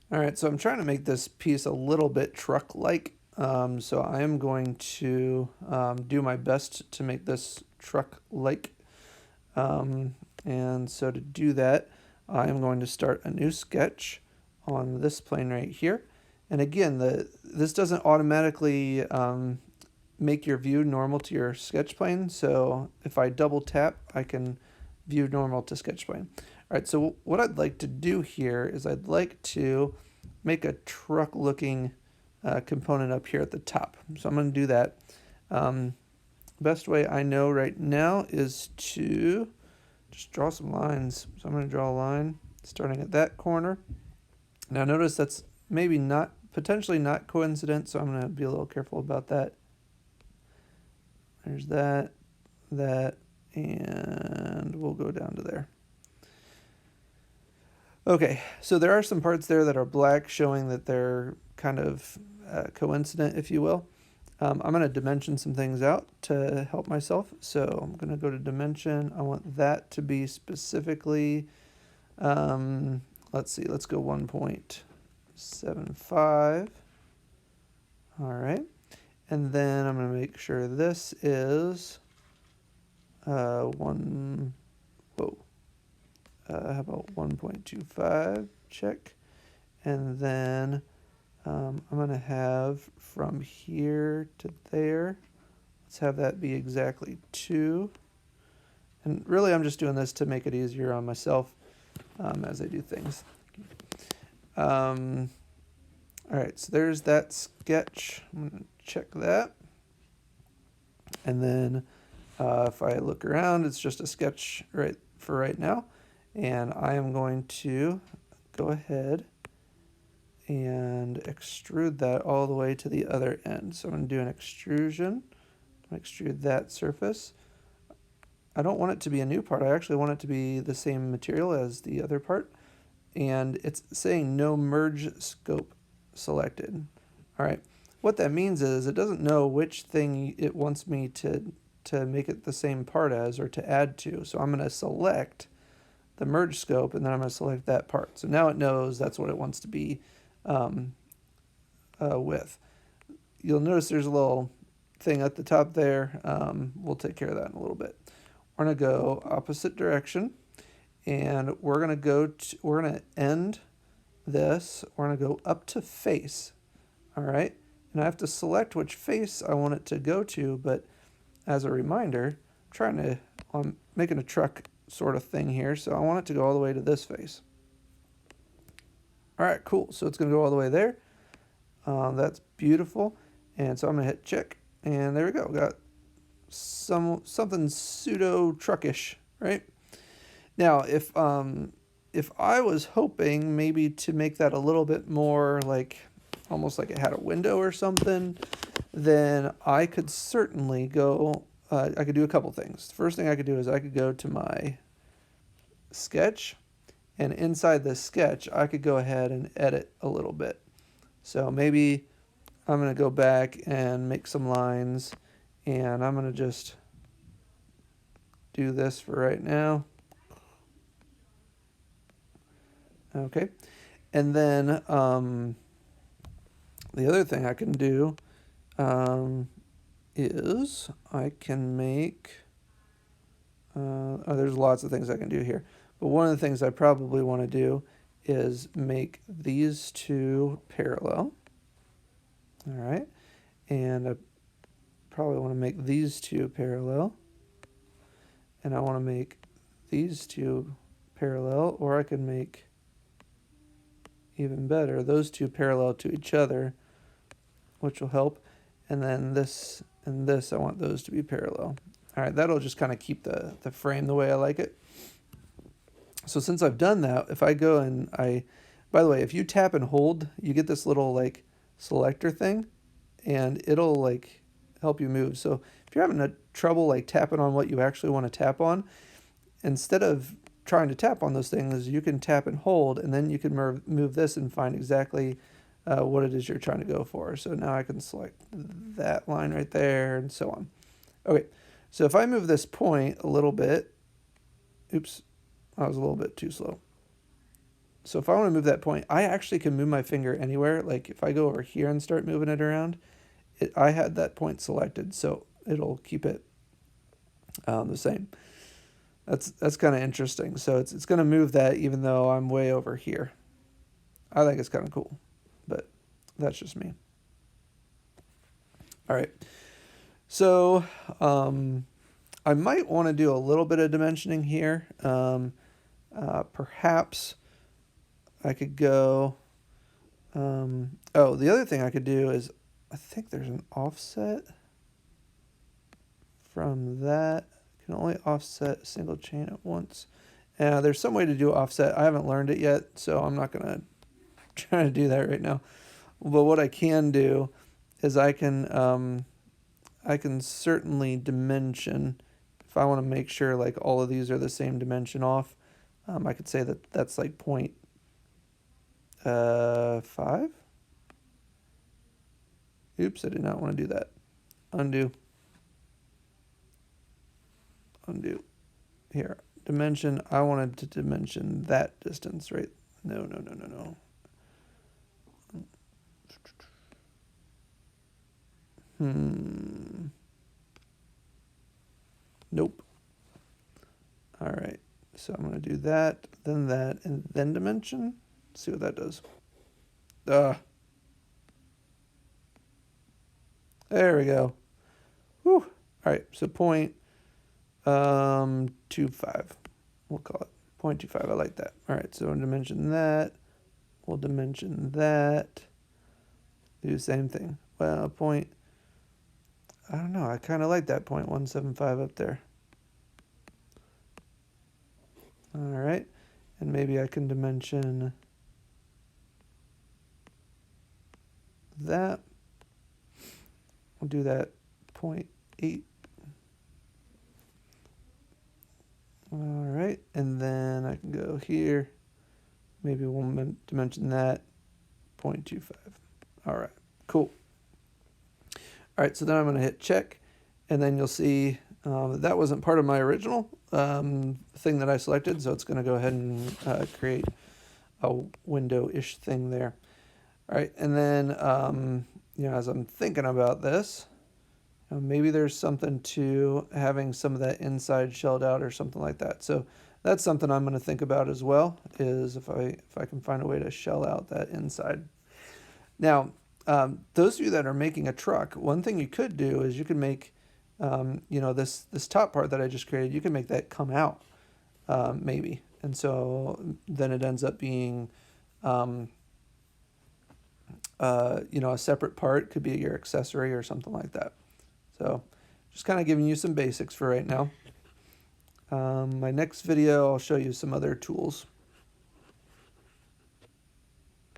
All right, so I'm trying to make this piece a little bit truck-like. So I am going to do my best to make this truck-like. Um, and so to do that, I am going to start a new sketch on this plane right here. And again, this doesn't automatically make your view normal to your sketch plane. So if I double tap, I can view normal to sketch plane. All right, so what I'd like to do here is I'd like to make a truck looking component up here at the top. So I'm going to do that. Um, Best way I know right now is to just draw some lines. So I'm going to draw a line starting at that corner. Now notice that's maybe not, potentially not coincident, so I'm going to be a little careful about that. There's that, and we'll go down to there. Okay, so there are some parts there that are black, showing that they're kind of coincident, if you will. I'm going to dimension some things out to help myself. So I'm going to go to dimension. I want that to be specifically, let's see, let's go 1.75. All right. And then I'm going to make sure this is how about 1.25, check. And then I'm going to have from here to there, let's have that be exactly 2. And really I'm just doing this to make it easier on myself as I do things. All right, so there's that sketch. I'm going to check that. And then if I look around, it's just a sketch for right now. And I am going to go ahead and extrude that all the way to the other end. So I'm going to do an extrusion, extrude that surface. I don't want it to be a new part. I actually want it to be the same material as the other part. And it's saying no merge scope selected. All right. What that means is it doesn't know which thing it wants me to make it the same part as or to add to. So I'm going to select the merge scope, and then I'm going to select that part. So now it knows that's what it wants to be with. You'll notice there's a little thing at the top there. We'll take care of that in a little bit. We're going to go opposite direction, and we're going to end this. We're going to go up to face. All right. And I have to select which face I want it to go to, but as a reminder, I'm making a truck sort of thing here, so I want it to go all the way to this face. All right, cool. So it's going to go all the way there. That's beautiful. And so I'm going to hit check, and there we go. Got something pseudo truckish, right? Now, if I was hoping maybe to make that a little bit more like almost like it had a window or something, then I could certainly go. I could do a couple things. The first thing I could do is I could go to my sketch, and inside this sketch, I could go ahead and edit a little bit. So maybe I'm going to go back and make some lines, and I'm going to just do this for right now. Okay. And then the other thing I can do is I can make, there's lots of things I can do here. But one of the things I probably want to do is make these two parallel. All right. And I probably want to make these two parallel. And I want to make these two parallel, or I can make, even better, those two parallel to each other, which will help. And then this and this, I want those to be parallel. All right, that'll just kind of keep the frame the way I like it. So since I've done that, if I go and by the way, if you tap and hold, you get this little like selector thing, and it'll like help you move. So if you're having trouble like tapping on what you actually want to tap on, instead of trying to tap on those things, you can tap and hold, and then you can move this and find exactly what it is you're trying to go for. So now I can select that line right there and so on. Okay, so if I move this point a little bit, oops, I was a little bit too slow. So if I want to move that point, I actually can move my finger anywhere. Like if I go over here and start moving it around, I had that point selected, so it'll keep it the same. That's kind of interesting. So it's going to move that even though I'm way over here. I think it's kind of cool, but that's just me. All right. So I might want to do a little bit of dimensioning here. Perhaps I could go. Oh, the other thing I could do is I think there's an offset from that. Can only offset a single chain at once. There's some way to do offset. I haven't learned it yet, so I'm not gonna try to do that right now. But what I can do is I can certainly dimension if I want to make sure like all of these are the same dimension off. I could say that that's like 0.5. Oops, I did not want to do that. Undo. Undo. Here, dimension. I wanted to dimension that distance, right? No. Nope. All right. So I'm going to do that, and then dimension. See what that does. There we go. Whew. All right. So 0.25. We'll call it 0.25. I like that. All right. So we'll dimension that. We'll dimension that. Do the same thing. Well, I don't know. I kind of like that 0.175 up there. All right. And maybe I can dimension that. We'll do that 0.8. All right. And then I can go here. Maybe we'll dimension that 0.25. All right. Cool. All right, so then I'm going to hit check, and then you'll see that wasn't part of my original thing that I selected, so it's going to go ahead and create a window-ish thing there. All right, and then as I'm thinking about this, maybe there's something to having some of that inside shelled out or something like that. So that's something I'm going to think about as well, is if I can find a way to shell out that inside. Now, those of you that are making a truck, one thing you could do is you could make, this top part that I just created, you can make that come out, maybe. And so then it ends up being, a separate part. Could be your accessory or something like that. So just kind of giving you some basics for right now. My next video, I'll show you some other tools.